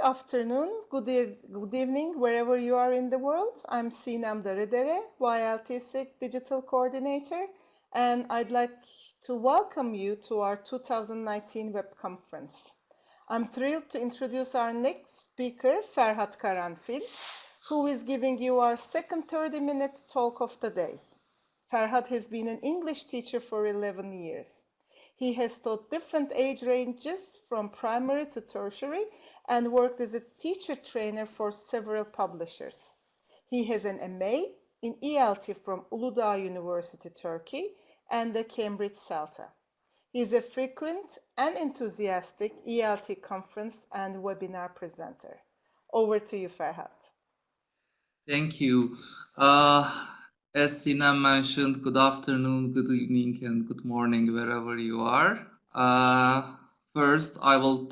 afternoon, good evening, wherever you are in the world. I'm Sinem Daridere, YLTSIG Digital Coordinator, and I'd like to welcome you to our 2019 web conference. I'm thrilled to introduce our next speaker, Ferhat Karanfil, who is giving you our second 30-minute talk of the day. Ferhat has been an English teacher for 11 years. He has taught different age ranges from primary to tertiary and worked as a teacher trainer for several publishers. He has an MA in ELT from Uludağ University, Turkey, and the Cambridge CELTA. He is a frequent and enthusiastic ELT conference and webinar presenter. Over to you, Ferhat. Thank you. As Sinem mentioned, good afternoon, good evening, and good morning, wherever you are. First, I will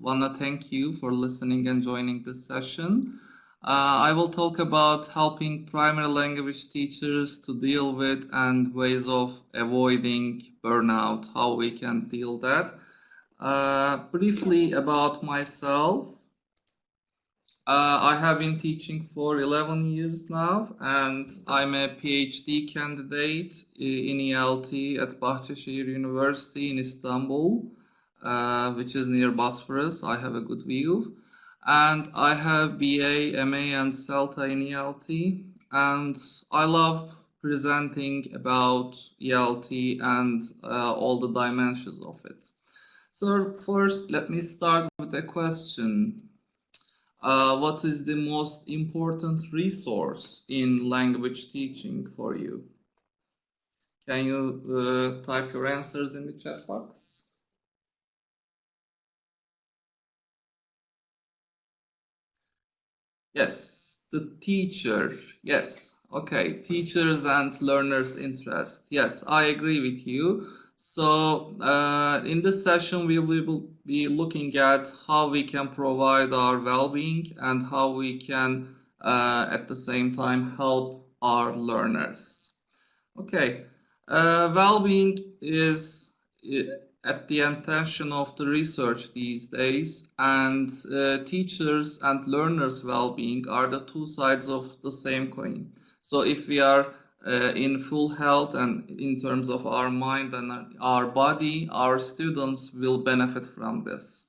wanna thank you for listening and joining this session. I will talk about helping primary language teachers to deal with and ways of avoiding burnout, how we can deal that. Briefly about myself. I have been teaching for 11 years now, and I'm a PhD candidate in ELT at Bahçeşehir University in Istanbul, which is near Bosphorus. I have a good view. And I have BA, MA, and CELTA in ELT, and I love presenting about ELT and all the dimensions of it. So first, let me start with a question. What is the most important resource in language teaching for you? Can you type your answers in the chat box? Yes, the teacher. Yes, okay. Teachers and learners' interest. Yes, I agree with you. So in this session, we will be looking at how we can provide our well-being and how we can, at the same time, help our learners. Okay, well-being is at the attention of the research these days, and teachers and learners' well-being are the two sides of the same coin. So if we are in full health and in terms of our mind and our body, our students will benefit from this.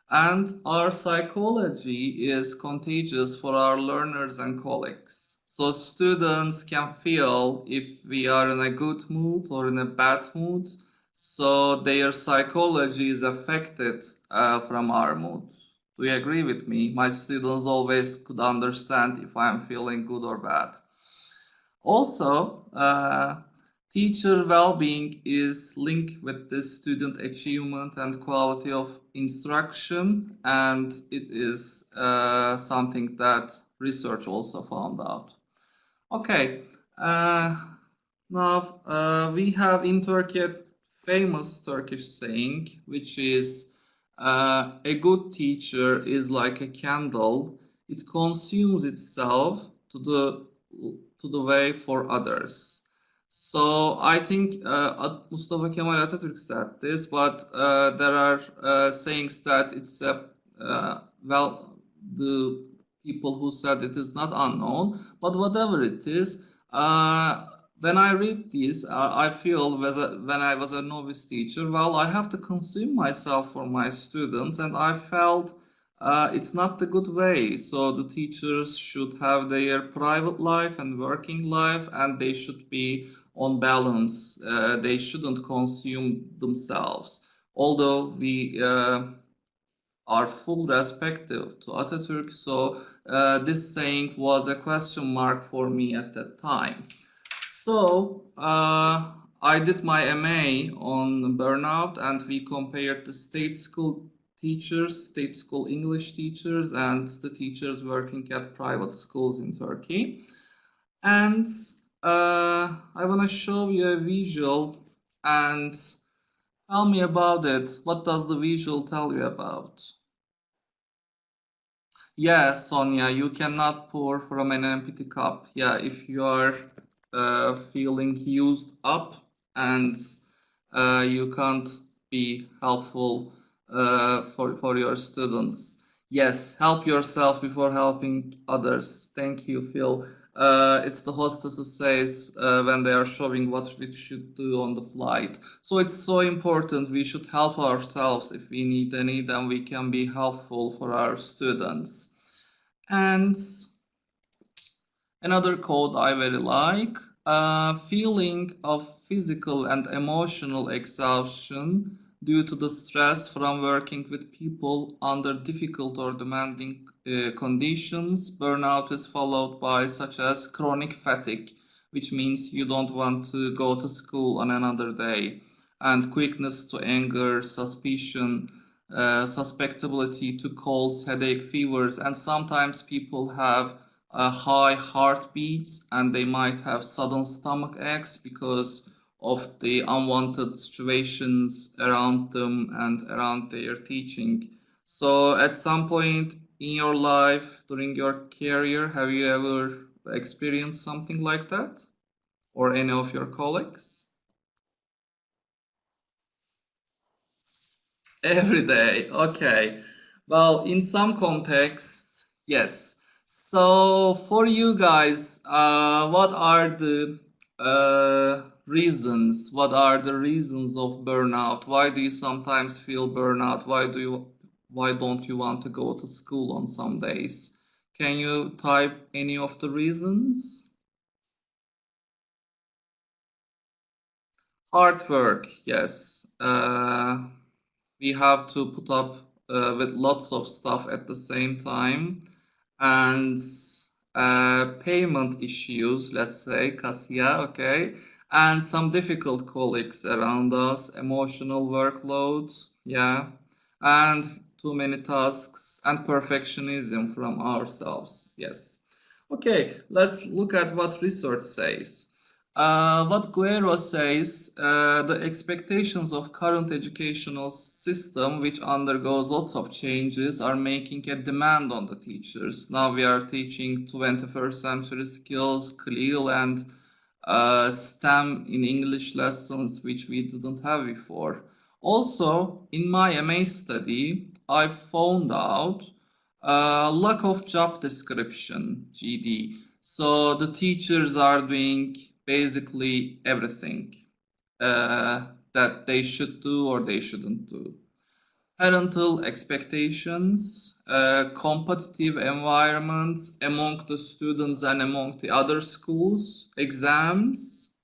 And our psychology is contagious for our learners and colleagues. So students can feel if we are in a good mood or in a bad mood. So their psychology is affected from our mood. Do you agree with me? My students always could understand if I'm feeling good or bad. Also, teacher well-being is linked with the student achievement and quality of instruction, and it is something that research also found out. Okay, now we have in Turkey a famous Turkish saying, which is a good teacher is like a candle. It consumes itself to the way for others. So I think Mustafa Kemal Atatürk said this, but there are sayings that it's well, the people who said it is not unknown, but whatever it is, when I read this, I feel when I was a novice teacher, well, I have to consume myself for my students, and I felt it's not the good way. So the teachers should have their private life and working life, and they should be on balance. They shouldn't consume themselves. Although we are full respective to Atatürk, so this saying was a question mark for me at that time. So I did my MA on burnout, and we compared the state school teachers, state school English teachers, and the teachers working at private schools in Turkey. And I want to show you a visual and tell me about it. What does the visual tell you about? Yeah, Sonia, you cannot pour from an empty cup. Yeah, if you are feeling used up and you can't be helpful for your students. Yes, help yourself before helping others. Thank you, Phil. It's the hostesses says when they are showing what we should do on the flight. So it's so important. We should help ourselves if we need any, then we can be helpful for our students. And another quote I very like, feeling of physical and emotional exhaustion due to the stress from working with people under difficult or demanding conditions. Burnout is followed by such as chronic fatigue, which means you don't want to go to school on another day, and quickness to anger, suspicion, susceptibility to colds, headache, fevers, and sometimes people have high heartbeats and they might have sudden stomach aches because of the unwanted situations around them and around their teaching. So at some point in your life during your career, have you ever experienced something like that, or any of your colleagues? Every day. Okay. Well, in some contexts, yes. So for you guys, what are the reasons? What are the reasons of burnout? Why do you sometimes feel burnout? Why don't you want to go to school on some days? Can you type any of the reasons? Hard work, yes. We have to put up with lots of stuff at the same time, and payment issues, let's say, Kasia, okay, and some difficult colleagues around us, emotional workloads, yeah, and too many tasks and perfectionism from ourselves, yes. Okay, let's look at what research says. What Guerrero says, the expectations of current educational system, which undergoes lots of changes, are making a demand on the teachers. Now we are teaching 21st century skills, CLIL, and STEM in English lessons, which we didn't have before. Also, in my MA study, I found out lack of job description, GD. So the teachers are doing basically everything that they should do or they shouldn't do. Parental expectations, competitive environments among the students and among the other schools, exams,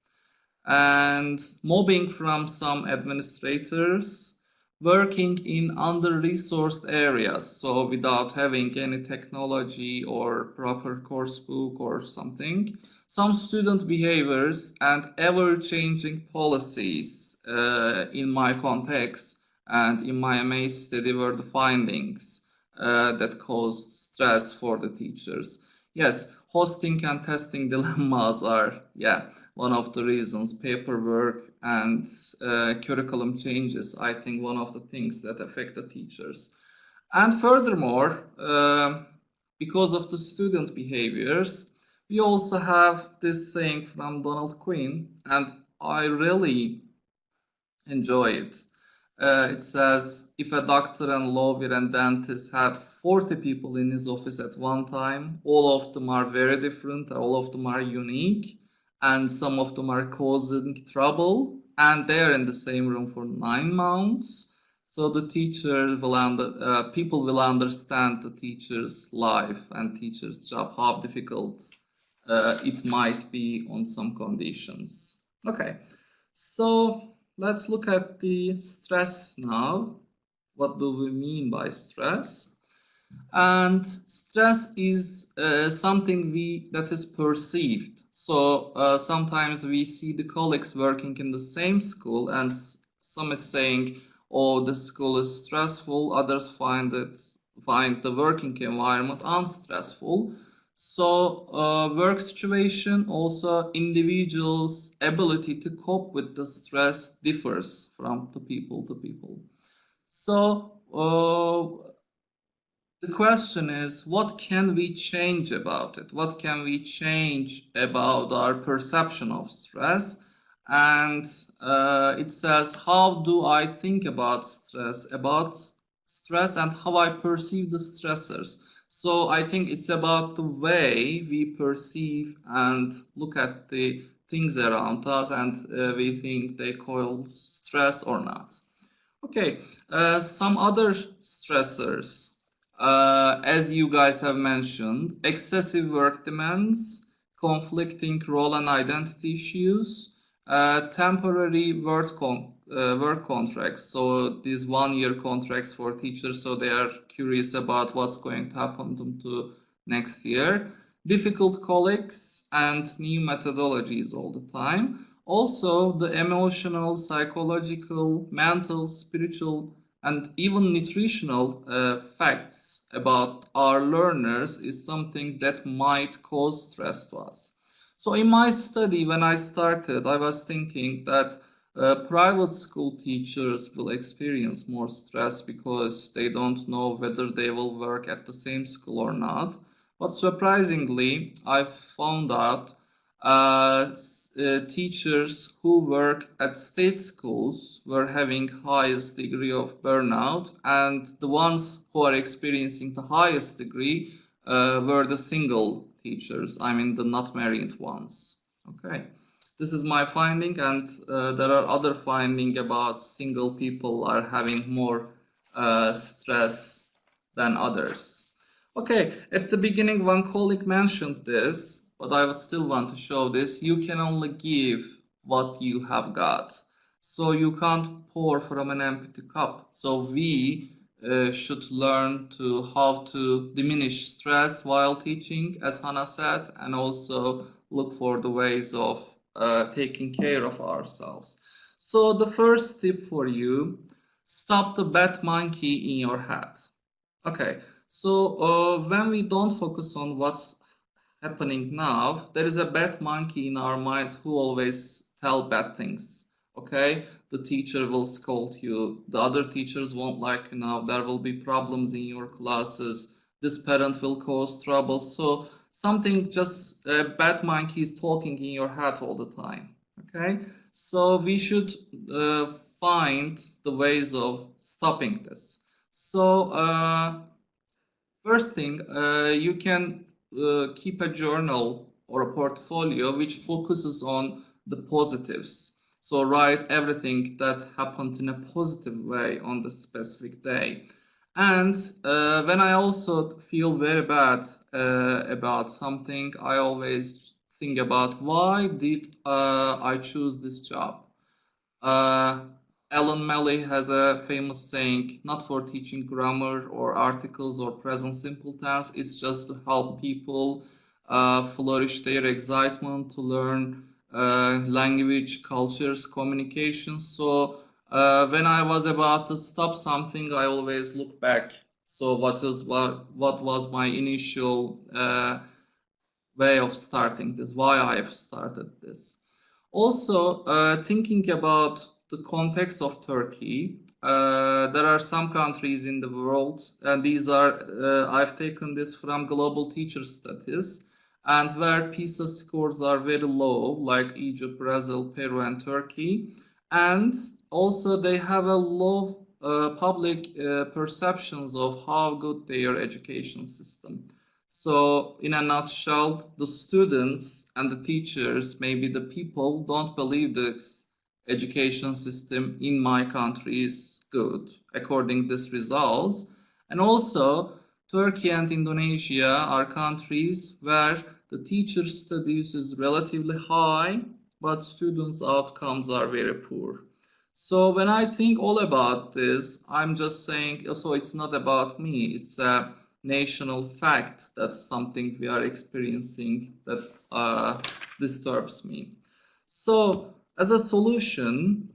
and mobbing from some administrators, working in under-resourced areas, so without having any technology or proper course book or something, some student behaviors and ever-changing policies in my context and in my MA study were the findings that caused stress for the teachers. Yes, hosting and testing dilemmas are, yeah, one of the reasons. Paperwork and curriculum changes, I think, one of the things that affect the teachers. And furthermore, because of the student behaviors, we also have this saying from Donald Quinn, and I really enjoy it. It says, if a doctor and lawyer and dentist had 40 people in his office at one time, all of them are very different, all of them are unique, and some of them are causing trouble, and they're in the same room for 9 months. So the people will understand the teacher's life and teacher's job, how difficult it might be on some conditions. Okay, so let's look at the stress now. What do we mean by stress? And stress is something that is perceived. So sometimes we see the colleagues working in the same school, and some is saying, "Oh, the school is stressful." Others find the working environment unstressful. So work situation, also individuals' ability to cope with the stress differs from the people to people. So the question is, what can we change about it? What can we change about our perception of stress? And it says, how do I think about stress stress and how I perceive the stressors. So I think it's about the way we perceive and look at the things around us, and we think they cause stress or not. Okay, some other stressors, as you guys have mentioned, excessive work demands, conflicting role and identity issues, temporary work contracts. So these 1-year contracts for teachers, so they are curious about what's going to happen to them next year. Difficult colleagues and new methodologies all the time. Also, the emotional, psychological, mental, spiritual, and even nutritional facts about our learners is something that might cause stress to us. So in my study, when I started, I was thinking that private school teachers will experience more stress because they don't know whether they will work at the same school or not. But surprisingly, I found out teachers who work at state schools were having highest degree of burnout, and the ones who are experiencing the highest degree were the single teachers, I mean the not married ones. Okay, this is my finding, and there are other findings about single people are having more stress than others. Okay, at the beginning one colleague mentioned this, but I still want to show this. You can only give what you have got. So you can't pour from an empty cup. So we should learn to how to diminish stress while teaching, as Hannah said, and also look for the ways of taking care of ourselves. So the first tip for you, stop the bad monkey in your head. Okay, so when we don't focus on what's happening now, there is a bad monkey in our mind who always tell bad things. Okay, the teacher will scold you, the other teachers won't like you now, there will be problems in your classes, this parent will cause trouble. So something, just a bad monkey is talking in your head all the time. Okay, so we should find the ways of stopping this. So first thing, you can keep a journal or a portfolio which focuses on the positives. So write everything that happened in a positive way on the specific day. And when I also feel very bad about something, I always think about why did I choose this job. Alan Malley has a famous saying, not for teaching grammar or articles or present simple tense, it's just to help people flourish their excitement to learn language, cultures, communications. So when I was about to stop something, I always look back. So what was my initial way of starting this, why I have started this. Also, thinking about the context of Turkey, there are some countries in the world, and these are, I've taken this from Global Teacher Studies, and where PISA scores are very low, like Egypt, Brazil, Peru, and Turkey, and also they have a low public perceptions of how good their education system. So in a nutshell, the students and the teachers, maybe the people, don't believe this education system in my country is good, according to these results. And also, Turkey and Indonesia are countries where the teacher studies is relatively high, but students' outcomes are very poor. So when I think all about this, I'm just saying, so it's not about me, it's a national fact. That's something we are experiencing that disturbs me. So as a solution,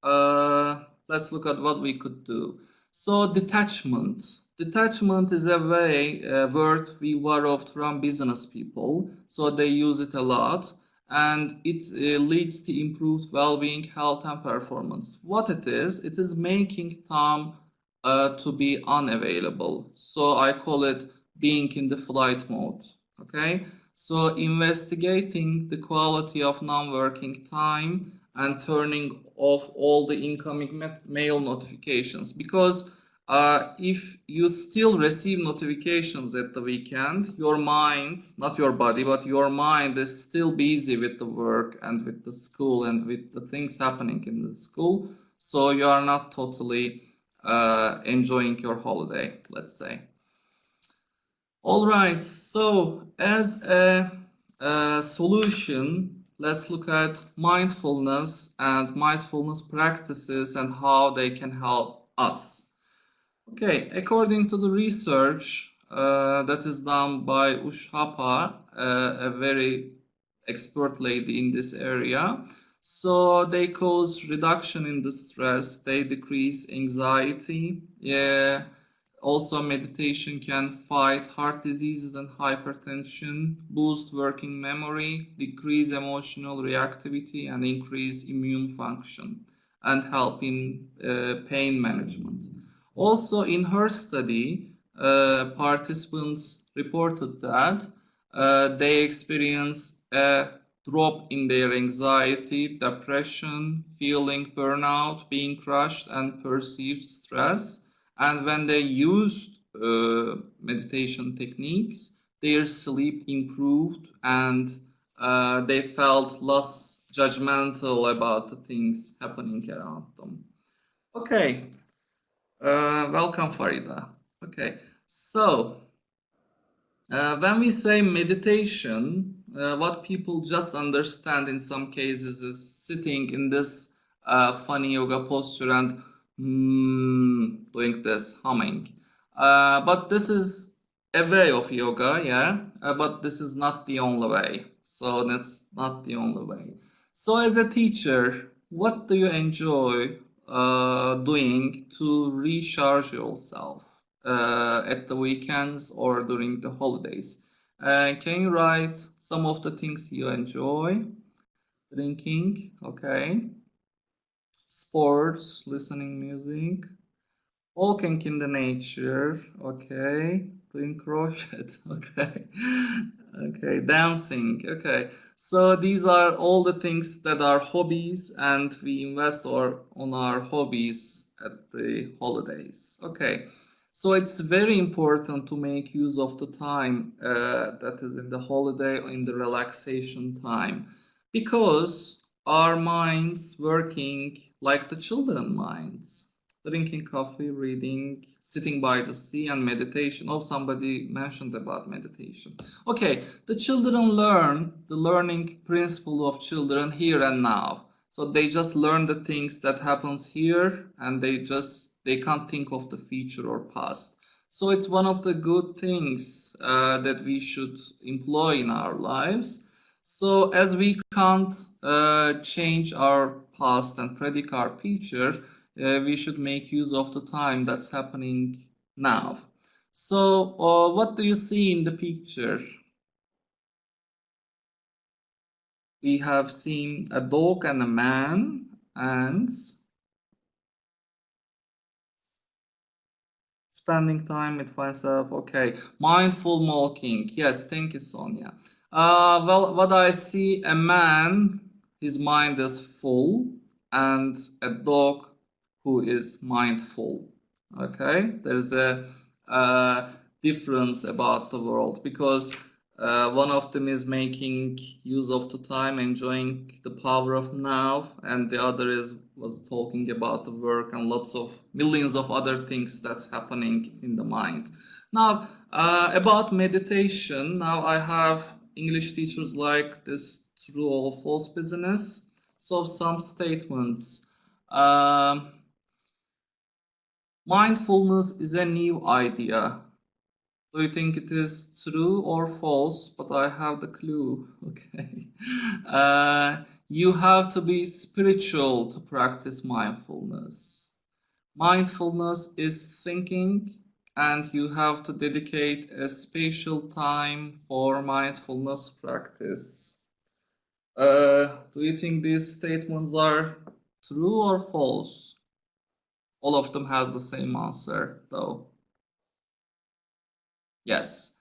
let's look at what we could do. So detachment. Detachment is a word we borrowed from business people, so they use it a lot, and it leads to improved well-being, health, and performance. What it is making time to be unavailable. So I call it being in the flight mode. Okay, so investigating the quality of non-working time and turning off all the incoming mail notifications, because if you still receive notifications at the weekend, your mind, not your body, but your mind is still busy with the work and with the school and with the things happening in the school. So you are not totally enjoying your holiday, let's say. All right, so as a solution, let's look at mindfulness and mindfulness practices and how they can help us. Okay, according to the research that is done by Ushapa, a very expert lady in this area, so they cause reduction in the stress, they decrease anxiety. Yeah, also meditation can fight heart diseases and hypertension, boost working memory, decrease emotional reactivity, and increase immune function, and help in pain management. Also, in her study, participants reported that they experience a drop in their anxiety, depression, feeling burnout, being crushed, and perceived stress. And when they used meditation techniques, their sleep improved and they felt less judgmental about the things happening around them. Okay. Welcome, Farida. Okay, so when we say meditation, what people just understand in some cases is sitting in this funny yoga posture and doing this humming. But this is a way of yoga, yeah, but this is not the only way. So that's not the only way. So as a teacher, what do you enjoy doing to recharge yourself at the weekends or during the holidays? Can you write some of the things you enjoy? Drinking, okay. Sports, listening music, walking in the nature, okay. Doing crochet, okay. Okay, dancing, okay. So these are all the things that are hobbies, and we invest on our hobbies at the holidays. Okay, so it's very important to make use of the time that is in the holiday or in the relaxation time, because our minds working like the children minds, drinking coffee, reading, sitting by the sea, and meditation. Oh, somebody mentioned about meditation. Okay, the children learn the learning principle of children here and now. So they just learn the things that happens here, and they can't think of the future or past. So it's one of the good things that we should employ in our lives. So as we can't change our past and predict our future, we should make use of the time that's happening now. So what do you see in the picture? We have seen a dog and a man, and spending time with myself. Okay, mindful walking. Yes, thank you, Sonia. Well, what I see, a man, his mind is full, and a dog who is mindful. Okay, there's a difference about the world, because one of them is making use of the time, enjoying the power of now, and the other was talking about the work and lots of millions of other things that's happening in the mind. Now, about meditation, now I have English teachers like this true or false business. So some statements. Mindfulness is a new idea. Do you think it is true or false? But I have the clue. Okay. You have to be spiritual to practice mindfulness. Mindfulness is thinking, and you have to dedicate a special time for mindfulness practice. Do you think these statements are true or false? All of them has the same answer, though. Yes,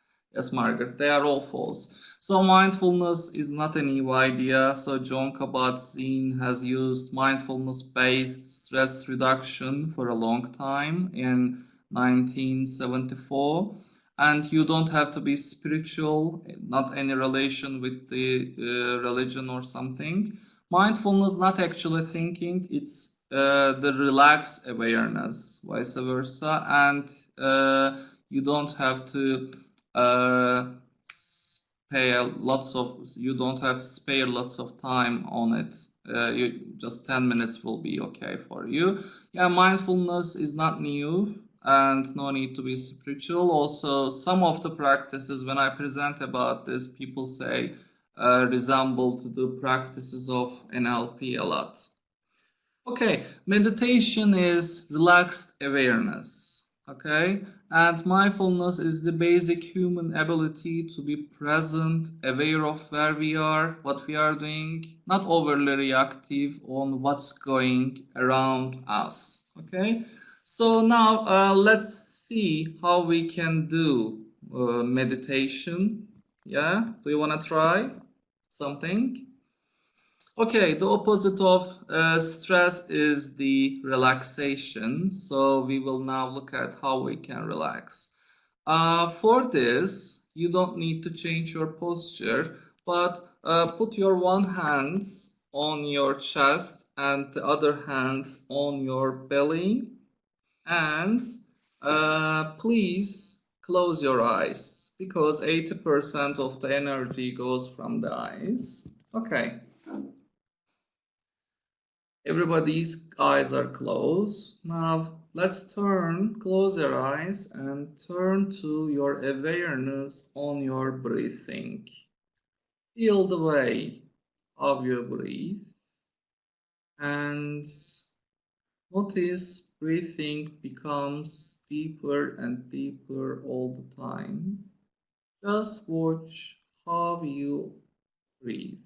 Margaret, they are all false. So mindfulness is not a new idea. So John Kabat-Zinn has used mindfulness-based stress reduction for a long time in 1974. And you don't have to be spiritual, not any relation with the religion or something. Mindfulness, not actually thinking, it's the relaxed awareness, vice versa. And you don't have to you don't have to spare lots of time on it. Just 10 minutes will be okay for you. Yeah, mindfulness is not new and no need to be spiritual. Also, some of the practices, when I present about this, people say resemble to the practices of NLP a lot. Okay, meditation is relaxed awareness, okay? And mindfulness is the basic human ability to be present, aware of where we are, what we are doing, not overly reactive on what's going around us, okay? So now let's see how we can do meditation. Yeah, do you want to try something? Okay, the opposite of stress is the relaxation. So we will now look at how we can relax. For this, you don't need to change your posture, but put your one hand on your chest and the other hand on your belly. And please close your eyes because 80% of the energy goes from the eyes. Okay. Everybody's eyes are closed. Now let's close your eyes and turn to your awareness on your breathing. Feel the way of your breath and notice breathing becomes deeper and deeper all the time. Just watch how you breathe.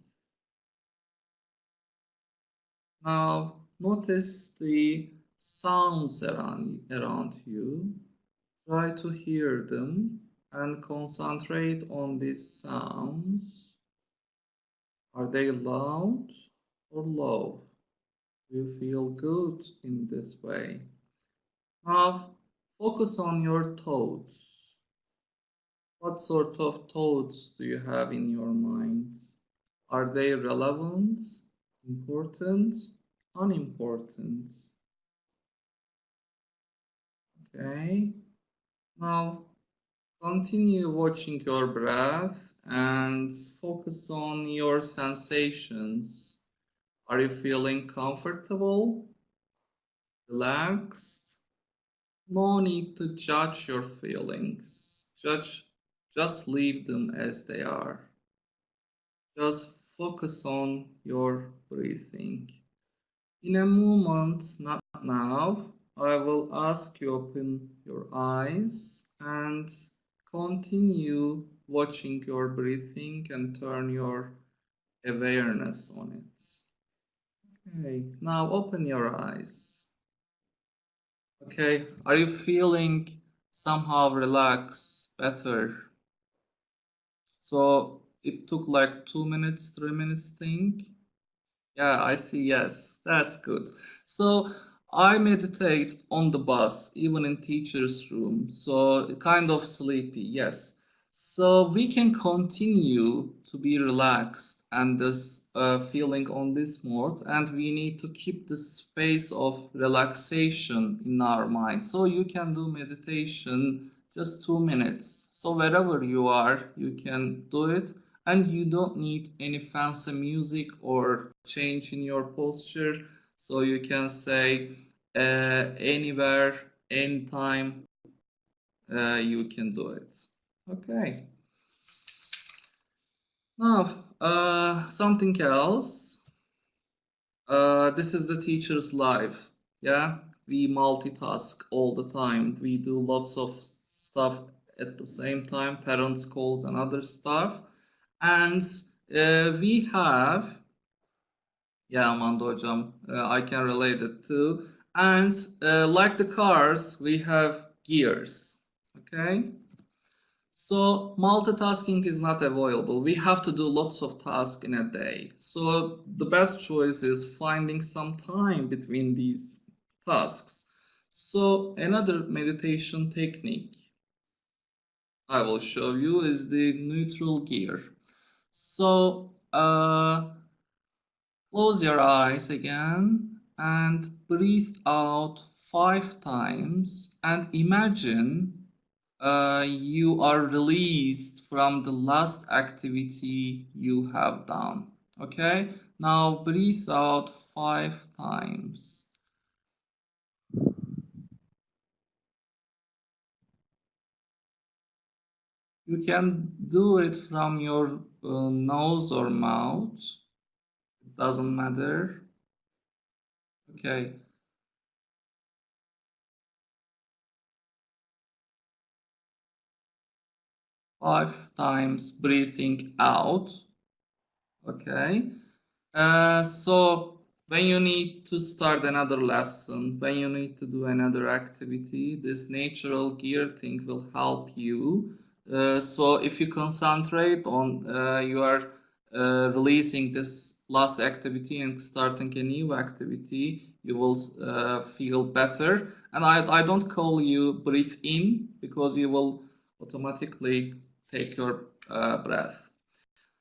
Now notice the sounds around you. Try to hear them and concentrate on these sounds. Are they loud or low? Do you feel good in this way? Now focus on your thoughts. What sort of thoughts do you have in your mind? Are they relevant, important, unimportant? Okay, now continue watching your breath and focus on your sensations. Are you feeling comfortable, relaxed? No need to judge your feelings. Just leave them as they are. Just focus on your breathing. In a moment, not now, I will ask you open your eyes and continue watching your breathing and turn your awareness on it. Okay, now open your eyes. Okay, are you feeling somehow relaxed, better? So it took like 2 minutes, 3 minutes think? Yeah, I see. Yes, that's good. So I meditate on the bus, even in teacher's room. So kind of sleepy. Yes. So we can continue to be relaxed and this feeling on this mode, and we need to keep the space of relaxation in our mind. So you can do meditation just 2 minutes. So wherever you are, you can do it. And you don't need any fancy music or change in your posture. So you can say anywhere, anytime, you can do it. Okay. Now, something else. This is the teacher's life. Yeah, we multitask all the time. We do lots of stuff at the same time, parents' calls and other stuff. And we have, yeah, Amanda hocam, I can relate it too. And like the cars, we have gears, okay? So multitasking is not avoidable. We have to do lots of tasks in a day. So the best choice is finding some time between these tasks. So another meditation technique I will show you is the neutral gear. So close your eyes again and breathe out 5 times and imagine you are released from the last activity you have done. Okay, now breathe out 5 times. You can do it from your nose or mouth. It doesn't matter. Okay. Five times breathing out. Okay. So when you need to start another lesson, when you need to do another activity, this natural gear thing will help you. So if you concentrate on you are releasing this last activity and starting a new activity, you will feel better. And I don't call you breathe in because you will automatically take your breath.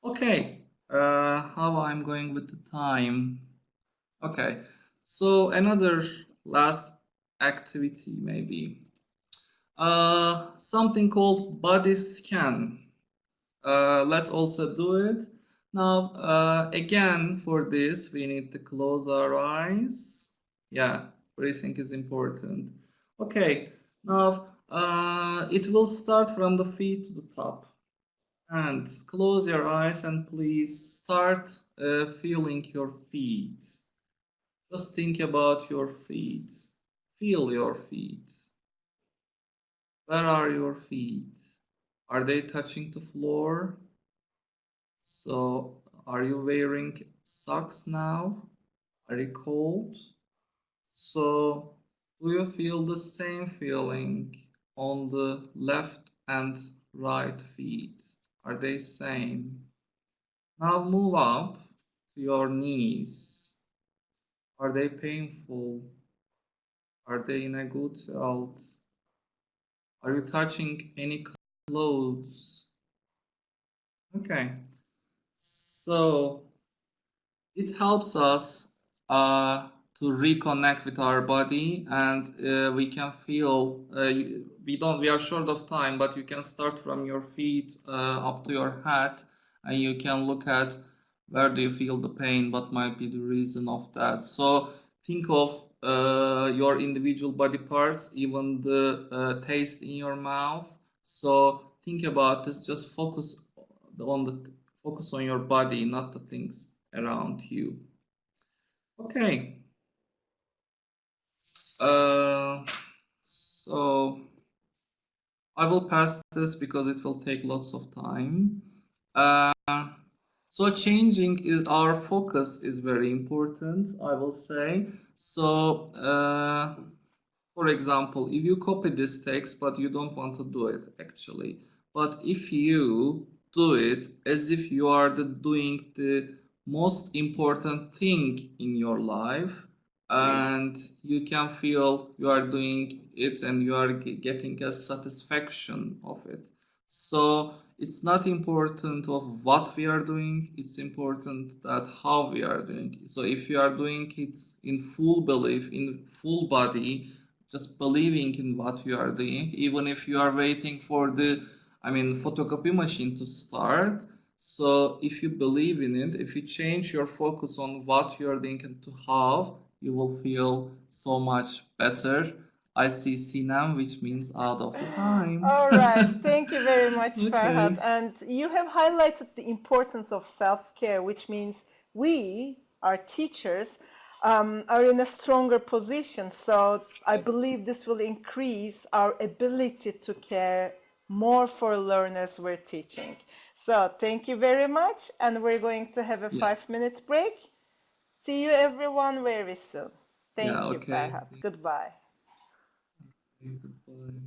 Okay, how I'm going with the time? Okay, so another last activity maybe. Something called body scan. Let's also do it. Now, again, for this, we need to close our eyes. Yeah, breathing is important. Okay, now it will start from the feet to the top. And close your eyes and please start feeling your feet. Just think about your feet. Feel your feet. Where are your feet? Are they touching the floor? So, are you wearing socks now? Are you cold? So, do you feel the same feeling on the left and right feet? Are they same? Now move up to your knees. Are they painful? Are they in a good health? Are you touching any clothes? Okay. So it helps us to reconnect with our body, and we can feel we are short of time, but you can start from your feet up to your head, and you can look at where do you feel the pain, what might be the reason of that. So think of your individual body parts, even the taste in your mouth. So think about this, just focus on your body, not the things around you. Okay. So I will pass this because it will take lots of time. Uh, so changing is our focus is very important, I will say. So for example, if you copy this text but you don't want to do it actually, but if you do it as if you are doing the most important thing in your life, and you can feel you are doing it and you are getting a satisfaction of it. So it's not important of what we are doing, it's important that how we are doing it. So if you are doing it in full belief, in full body, just believing in what you are doing, even if you are waiting for the photocopy machine to start. So if you believe in it, if you change your focus on what you are doing and to how, you will feel so much better. I see Sinem, which means out of the time. All right, thank you very much, Okay. Ferhat. And you have highlighted the importance of self-care, which means we, our teachers, are in a stronger position. So I believe this will increase our ability to care more for learners we're teaching. So thank you very much, and we're going to have a Yeah. 5-minute break. See you everyone very soon. Thank Yeah, you, okay. Ferhat. Goodbye. Goodbye.